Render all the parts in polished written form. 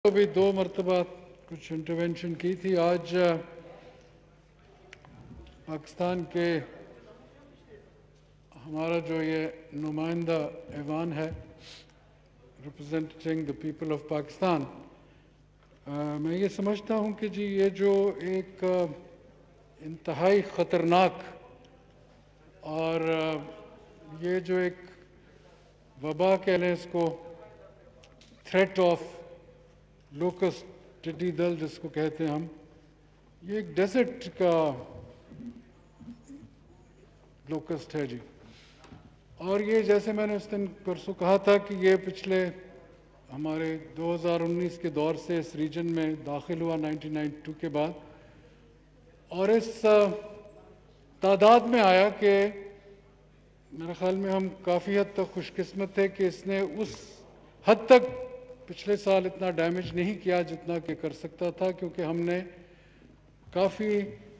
तो भी 2 मरतबा कुछ इंटरवेंशन की थी। आज पाकिस्तान के हमारा जो ये नुमाइंदा ऐवान है, representing the people of Pakistan, मैं ये समझता हूँ कि जी ये जो एक इंतहाई ख़तरनाक और ये जो एक वबा कह लें इसको, थ्रेट ऑफ लोकस्ट टिड्डी दल जिसको कहते हैं हम, ये एक डेजर्ट का लोकस्ट है जी। और ये जैसे मैंने उस दिन परसों कहा था कि ये पिछले हमारे 2019 के दौर से इस रीजन में दाखिल हुआ 1992 के बाद, और इस तादाद में आया कि मेरे ख्याल में हम काफ़ी हद तक खुशकिस्मत थे कि इसने उस हद तक पिछले साल इतना डैमेज नहीं किया जितना कि कर सकता था, क्योंकि हमने काफ़ी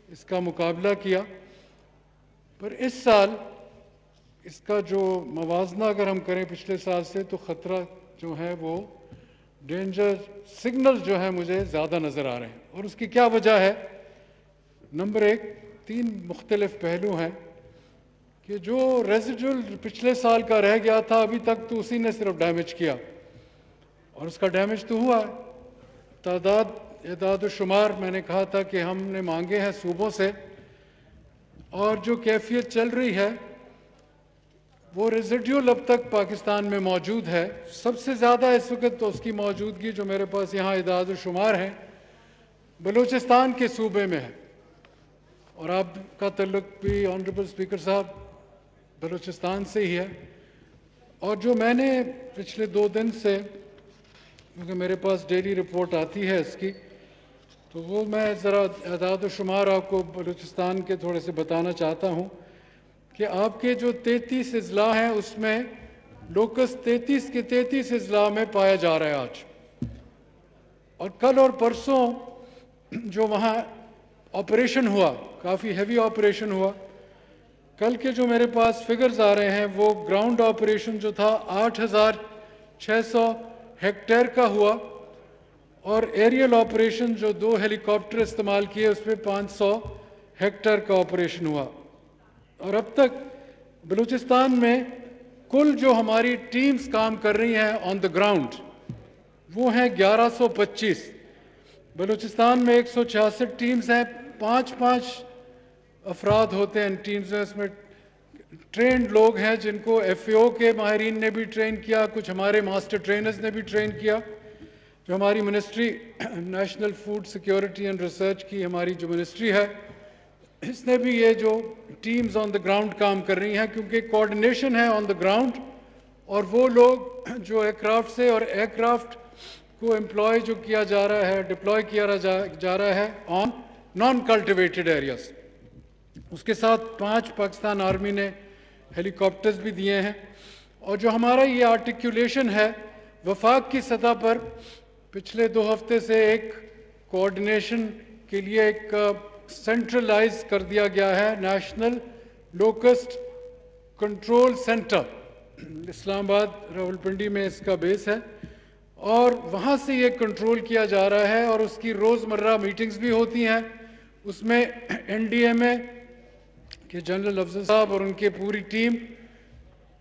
इसका मुकाबला किया। पर इस साल इसका जो मवाजना अगर हम करें पिछले साल से, तो ख़तरा जो है वो डेंजर सिग्नल जो है मुझे ज़्यादा नज़र आ रहे हैं। और उसकी क्या वजह है? नंबर 1, 3 मुख्तलिफ पहलू हैं कि जो रेजिडुअल पिछले साल का रह गया था अभी तक, तो उसी ने सिर्फ डैमेज किया, और उसका डैमेज तो हुआ है। एदाद शुमार मैंने कहा था कि हमने मांगे हैं सूबों से, और जो कैफियत चल रही है वो रेजिडुअल अब तक पाकिस्तान में मौजूद है। सबसे ज़्यादा इस वक्त तो उसकी मौजूदगी जो मेरे पास यहाँ एदाद शुमार हैं बलूचिस्तान के सूबे में है, और आपका तल्लुक भी ऑनरेबल स्पीकर साहब बलूचिस्तान से ही है। और जो मैंने पिछले 2 दिन से, क्योंकि मेरे पास डेली रिपोर्ट आती है इसकी, तो वो मैं ज़रा एदाद शुमार आपको बलूचिस्तान के थोड़े से बताना चाहता हूँ कि आपके जो 33 अजला हैं उसमें लोकस 33 के 33 अजला में पाया जा रहा है आज। और कल और परसों जो वहाँ ऑपरेशन हुआ, काफ़ी हैवी ऑपरेशन हुआ, कल के जो मेरे पास फिगर्स आ रहे हैं वो ग्राउंड ऑपरेशन जो था 8,600 हेक्टेयर का हुआ, और एरियल ऑपरेशन जो 2 हेलीकॉप्टर इस्तेमाल किए उसमें 500 हेक्टेयर का ऑपरेशन हुआ। और अब तक बलूचिस्तान में कुल जो हमारी टीम्स काम कर रही हैं ऑन द ग्राउंड वो हैं 1125। बलूचिस्तान में 166 टीम्स हैं, 5-5 अफराद होते हैं इन टीम्स में। इसमें ट्रेंड लोग हैं जिनको FAO के माहिरीन ने भी ट्रेन किया, कुछ हमारे मास्टर ट्रेनर्स ने भी ट्रेन किया। जो हमारी ministry national food security and research की हमारी जो मिनिस्ट्री है, इसने भी ये जो टीम्स ऑन द ग्राउंड काम कर रही हैं, क्योंकि कोऑर्डिनेशन है ऑन द ग्राउंड, और वो लोग जो एयरक्राफ्ट से और एयरक्राफ्ट को एम्प्लॉय जो किया जा रहा है, डिप्लॉय किया जा रहा है ऑन नॉन कल्टिवेटेड एरियाज। उसके साथ 5 पाकिस्तान आर्मी ने हेलीकॉप्टर्स भी दिए हैं। और जो हमारा ये आर्टिकुलेशन है वफाक की सतह पर, पिछले 2 हफ्ते से एक कोऑर्डिनेशन के लिए एक सेंट्रलाइज कर दिया गया है national locust control centre, Islamabad Rawalpindi में इसका बेस है, और वहाँ से ये कंट्रोल किया जा रहा है। और उसकी रोज़मर्रा मीटिंग्स भी होती हैं। उसमें NDMA के जनरल अफसर साहब और उनकी पूरी टीम,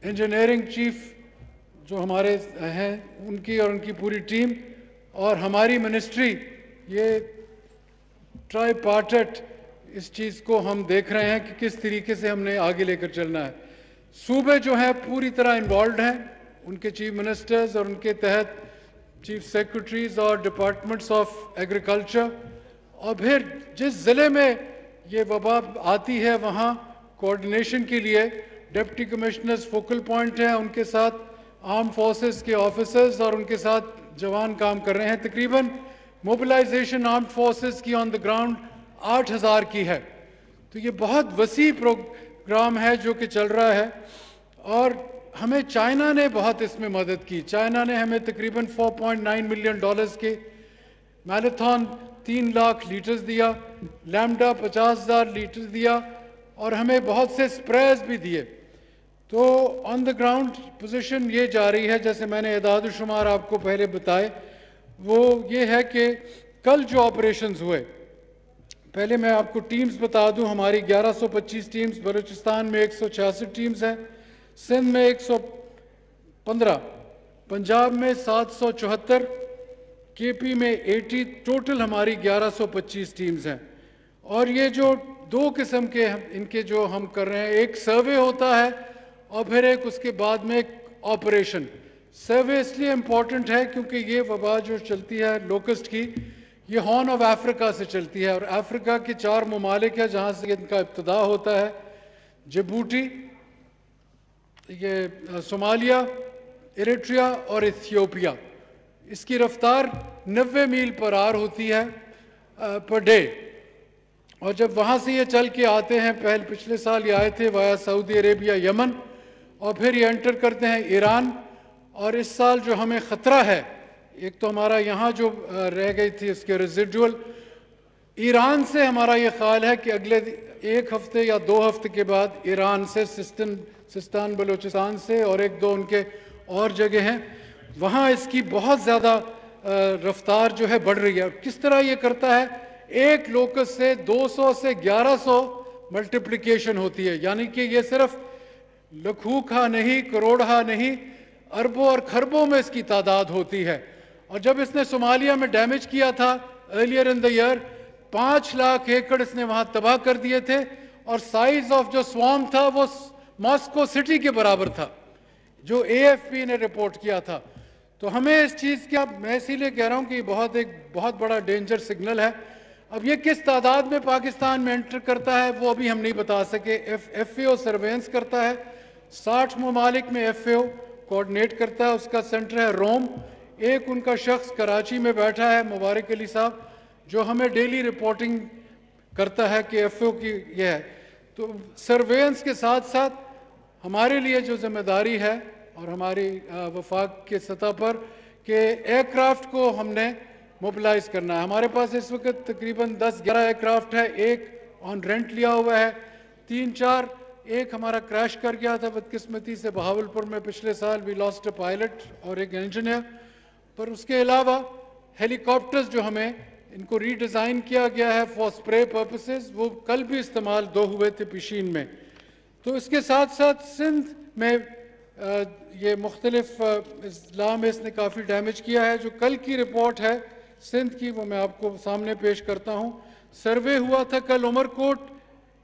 इंजीनियरिंग चीफ जो हमारे हैं उनकी और उनकी पूरी टीम, और हमारी मिनिस्ट्री, ये ट्राईपार्टेट इस चीज़ को हम देख रहे हैं कि किस तरीके से हमने आगे लेकर चलना है। सूबे जो हैं पूरी तरह इन्वॉल्व हैं, उनके चीफ मिनिस्टर्स और उनके तहत चीफ सेक्रेटरीज और डिपार्टमेंट्स ऑफ एग्रीकल्चर। और फिर जिस ज़िले में ये वबा आती है वहाँ कोऑर्डिनेशन के लिए डिप्टी कमिश्नर्स फोकल पॉइंट हैं, उनके साथ आर्म फोर्सेस के ऑफिसर्स और उनके साथ जवान काम कर रहे हैं। तकरीबन मोबिलाइजेशन आर्म फोर्सेस की ऑन द ग्राउंड 8,000 की है। तो ये बहुत वसी प्रोग्राम है जो कि चल रहा है। और हमें चाइना ने बहुत इसमें मदद की। चाइना ने हमें तकरीबन $4.9 मिलियन के मैराथन 3 लाख लीटर्स दिया, लैम्डा 50,000 लीटर दिया, और हमें बहुत से स्प्रेज भी दिए। तो ऑन द ग्राउंड पोजीशन ये जा रही है, जैसे मैंने एदाद शुमार आपको पहले बताए, वो ये है कि कल जो ऑपरेशंस हुए, पहले मैं आपको टीम्स बता दूं, हमारी 1125 टीम्स, बलूचिस्तान में 166 टीम्स हैं, सिंध में 115, पंजाब में 774, केपी में 80, टोटल हमारी 1125 टीम्स हैं। और ये जो दो किस्म के इनके जो हम कर रहे हैं, एक सर्वे होता है और फिर एक उसके बाद में एक ऑपरेशन। सर्वे इसलिए इम्पॉर्टेंट है क्योंकि ये वबा जो चलती है लोकस्ट की, ये हॉर्न ऑफ अफ्रीका से चलती है और अफ्रीका के 4 ममालिक है जहाँ से इनका इब्तिदा होता है, जिबूटी, ये सोमालिया, इरिट्रिया और इथियोपिया। इसकी रफ्तार 90 मील पर आवर होती है पर डे। और जब वहाँ से ये चल के आते हैं, पिछले साल ये आए थे वाया सऊदी अरेबिया, यमन, और फिर ये एंटर करते हैं ईरान। और इस साल जो हमें ख़तरा है, एक तो हमारा यहाँ जो रह गई थी इसके रेजिडुअल, ईरान से हमारा ये ख्याल है कि अगले 1 हफ्ते या 2 हफ्ते के बाद ईरान से, सिस्तान बलूचिस्तान से और 1-2 उनके और जगह हैं, वहाँ इसकी बहुत ज़्यादा रफ्तार जो है बढ़ रही है। और किस तरह ये करता है, एक लोकस से 200 से 1100 मल्टीप्लिकेशन होती है, यानी कि ये सिर्फ लखों नहीं, करोड़ा नहीं, अरबों और खरबों में इसकी तादाद होती है। और जब इसने सोमालिया में डैमेज किया था earlier in the year, 5 lakh एकड़ इसने वहां तबाह कर दिए थे और साइज ऑफ जो स्वार्म था वो मॉस्को सिटी के बराबर था, जो AFP ने रिपोर्ट किया था। तो हमें इस चीज़ का, मैं इसीलिए कह रहा हूँ कि एक बहुत बड़ा डेंजर सिग्नल है। अब ये किस तादाद में पाकिस्तान में एंटर करता है वो अभी हम नहीं बता सके। FAO सर्वेलेंस करता है, 60 ममालिक में FAO कोऑर्डिनेट करता है, उसका सेंटर है रोम। एक उनका शख्स कराची में बैठा है, मुबारक अली साहब, जो हमें डेली रिपोर्टिंग करता है कि FAO की ये है। तो सर्वेलेंस के साथ साथ हमारे लिए जो जिम्मेदारी है और हमारी वफाक के सतह पर कि एयरक्राफ्ट को हमने मोबिलाइज करना है। हमारे पास इस वक्त तकरीबन 10-11 एयरक्राफ्ट है, एक ऑन रेंट लिया हुआ है, 3-4, एक हमारा क्रैश कर गया था बदकिस्मती से बहावलपुर में पिछले साल, वी लॉस्ट अ पायलट और एक इंजीनियर। पर उसके अलावा हेलीकॉप्टर्स जो हमें इनको रीडिज़ाइन किया गया है फॉर स्प्रे पर्पसेस, वो कल भी इस्तेमाल 2 हुए थे पिशीन में। तो इसके साथ साथ सिंध में ये मुख्तलिफ अजला में इसने काफ़ी डैमेज किया है। जो कल की रिपोर्ट है सिंध की, वो मैं आपको सामने पेश करता हूँ। सर्वे हुआ था कल उमरकोट,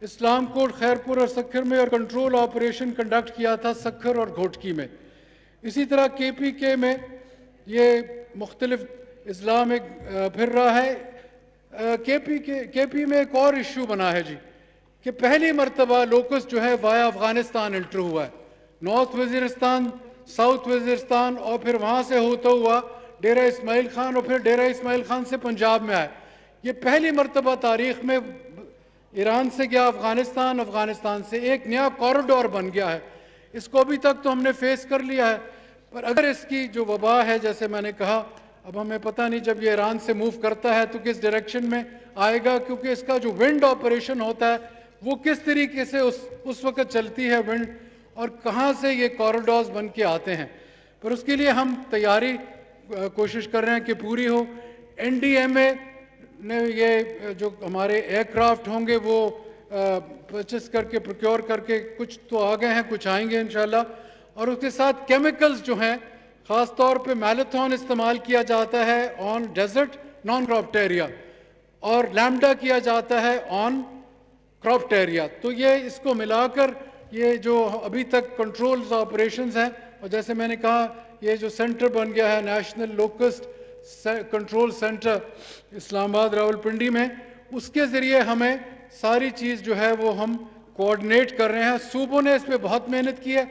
इस्लाम कोट, खैरपुर और सखर में, और कंट्रोल ऑपरेशन कंडक्ट किया था सखर और घोटकी में। इसी तरह KPK में ये मुख्तलिफ अजला में फिर रहा है। KP में एक और इशू बना है जी, कि पहली मरतबा लोकस जो है वाया अफगानिस्तान एंटर हुआ है, नॉर्थ वजीरिस्तान, साउथ वजीरिस्तान, और फिर वहाँ से होता हुआ डेरा इस्माइल खान, और फिर डेरा इस्माइल खान से पंजाब में आए। ये पहली मरतबा तारीख में ईरान से गया अफगानिस्तान, अफगानिस्तान से एक नया कॉरिडोर बन गया है। इसको अभी तक तो हमने फेस कर लिया है, पर अगर इसकी जो वबा है, जैसे मैंने कहा, अब हमें पता नहीं जब ये ईरान से मूव करता है तो किस डायरेक्शन में आएगा, क्योंकि इसका जो विंड ऑपरेशन होता है वो किस तरीके से उस वक्त चलती है विंड, और कहाँ से ये कॉरिडोर्स बन के आते हैं। पर उसके लिए हम तैयारी कोशिश कर रहे हैं कि पूरी हो। NDMA ने ये जो हमारे एयरक्राफ्ट होंगे वो परचेस करके, प्रोक्योर करके, कुछ तो आ गए हैं, कुछ आएंगे इंशाल्लाह। और उसके साथ केमिकल्स जो हैं, ख़ास तौर पे मैलेथॉन इस्तेमाल किया जाता है on desert non cropped area, और लैम्डा किया जाता है ऑन क्रॉप्ड एरिया। तो ये इसको मिलाकर ये जो अभी तक कंट्रोल्स ऑपरेशंस हैं, और जैसे मैंने कहा ये जो सेंटर बन गया है national locust control centre Islamabad Rawalpindi में, उसके ज़रिए हमें सारी चीज़ जो है वो हम कोऑर्डिनेट कर रहे हैं। सूबों ने इस पर बहुत मेहनत की है।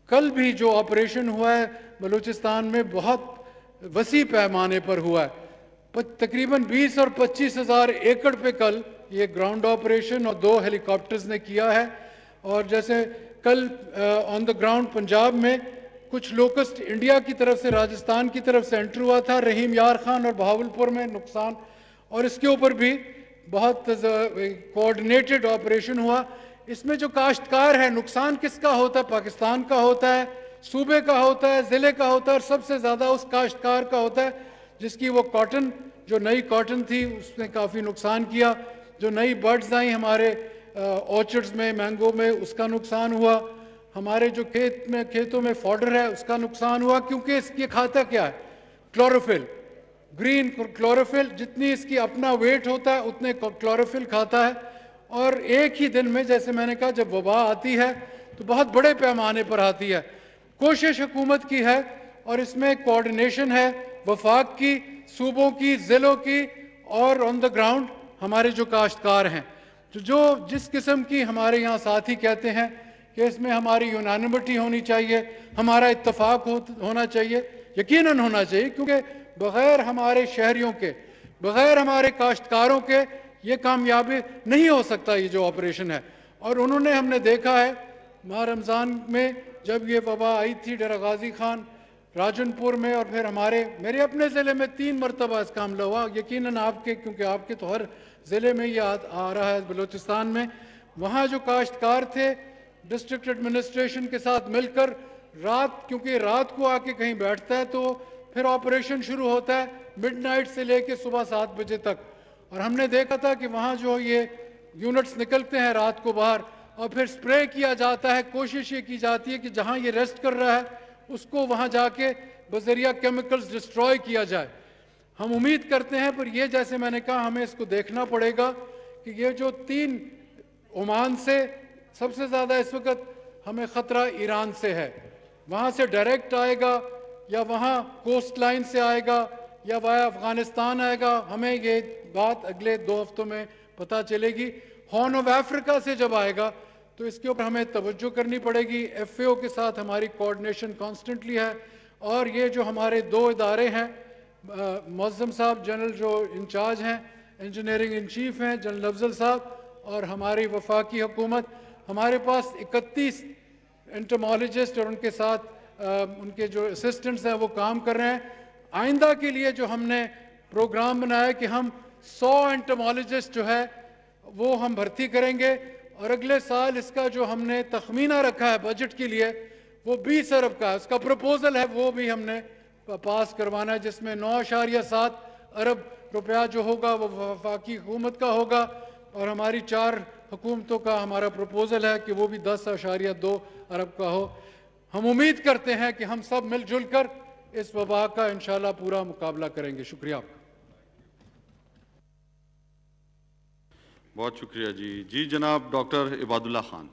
कल भी जो ऑपरेशन हुआ है बलूचिस्तान में बहुत वसी पैमाने पर हुआ है, तकरीबन 20 और 25 हज़ार एकड़ पे कल ये ग्राउंड ऑपरेशन और 2 हेलीकॉप्टर्स ने किया है। और जैसे कल ऑन द ग्राउंड पंजाब में कुछ लोकस्ट इंडिया की तरफ से, राजस्थान की तरफ से एंटर हुआ था, रहीम यार खान और बहावलपुर में नुकसान, और इसके ऊपर भी बहुत कोऑर्डिनेटेड ऑपरेशन हुआ। इसमें जो काश्तकार है, नुकसान किसका होता है? पाकिस्तान का होता है, सूबे का होता है, ज़िले का होता है, और सबसे ज़्यादा उस काश्तकार का होता है जिसकी वो कॉटन, जो नई कॉटन थी उसने काफ़ी नुकसान किया। जो नई बर्ड्स आई हमारे ऑर्चर्ड्स में, मैंगो में, उसका नुकसान हुआ। हमारे जो खेतों में फॉडर है उसका नुकसान हुआ, क्योंकि इसकी खाता क्या है? Chlorophyll, green chlorophyll. जितनी इसकी अपना वेट होता है उतने क्लोरोफिल खाता है। और एक ही दिन में, जैसे मैंने कहा, जब वबा आती है तो बहुत बड़े पैमाने पर आती है। कोशिश हुकूमत की है और इसमें कोऑर्डिनेशन है वफाक की, सूबों की, ज़िलों की और ऑन द ग्राउंड हमारे जो काश्तकार हैं। जो जिस किस्म की हमारे यहाँ साथी कहते हैं कि इसमें हमारी यूनानिमिटी होनी चाहिए, हमारा इत्तफाक होना चाहिए, यकीनन होना चाहिए, क्योंकि बग़ैर हमारे शहरियों के, बग़ैर हमारे काश्तकारों के ये कामयाबी नहीं हो सकता, ये जो ऑपरेशन है। और उन्होंने, हमने देखा है माह रमज़ान में जब ये वबा आई थी डेरा गाजी खान, राजनपुर में, और फिर मेरे अपने ज़िले में 3 मरतबा इसका हमला हुआ। यकीनन आपके, क्योंकि आपके तो हर ज़िले में ये आ रहा है, बलूचिस्तान में। वहाँ जो काश्तकार थे डिस्ट्रिक्ट एडमिनिस्ट्रेशन के साथ मिलकर रात, क्योंकि रात को आके कहीं बैठता है तो फिर ऑपरेशन शुरू होता है मिडनाइट से लेके सुबह 7 बजे तक। और हमने देखा था कि वहाँ जो ये यूनिट्स निकलते हैं रात को बाहर और फिर स्प्रे किया जाता है। कोशिश ये की जाती है कि जहाँ ये रेस्ट कर रहा है उसको वहाँ जाके बजरिया केमिकल्स डिस्ट्रॉय किया जाए। हम उम्मीद करते हैं, पर ये जैसे मैंने कहा हमें इसको देखना पड़ेगा कि ये जो 3 ओमान से सबसे ज़्यादा इस वक्त हमें ख़तरा ईरान से है, वहाँ से डायरेक्ट आएगा या वहाँ कोस्ट लाइन से आएगा या वाया अफ़गानिस्तान आएगा, हमें ये बात अगले 2 हफ्तों में पता चलेगी। हॉर्न ऑफ अफ्रीका से जब आएगा तो इसके ऊपर हमें तवज्जो करनी पड़ेगी। FAO के साथ हमारी कोऑर्डिनेशन कॉन्स्टेंटली है। और ये जो हमारे 2 इदारे हैं, मौज़म साहब जनरल जो इंचार्ज हैं, इंजीनियरिंग इन चीफ हैं जनरल अफजल साहब, और हमारी वफाकी हुकूमत, हमारे पास 31 एंटोमोलॉजिस्ट और उनके साथ उनके जो असिस्टेंट्स हैं वो काम कर रहे हैं। आइंदा के लिए जो हमने प्रोग्राम बनाया कि हम 100 एंटोमोलॉजिस्ट जो है वो हम भर्ती करेंगे, और अगले साल इसका जो हमने तखमीना रखा है बजट के लिए वो 20 अरब का है। उसका प्रपोजल है, वो भी हमने पास करवाना है, जिसमें 9.7 अरब रुपया जो होगा वो वफाकी हुकूमत का होगा, और हमारी 4 हुकूमतों का हमारा प्रपोजल है कि वो भी 10.2 अरब का हो। हम उम्मीद करते हैं कि हम सब मिलजुल कर इस वबा का इंशाल्लाह पूरा मुकाबला करेंगे। शुक्रिया। बहुत शुक्रिया जी। जी जनाब डॉक्टर इबादुल्ला खान।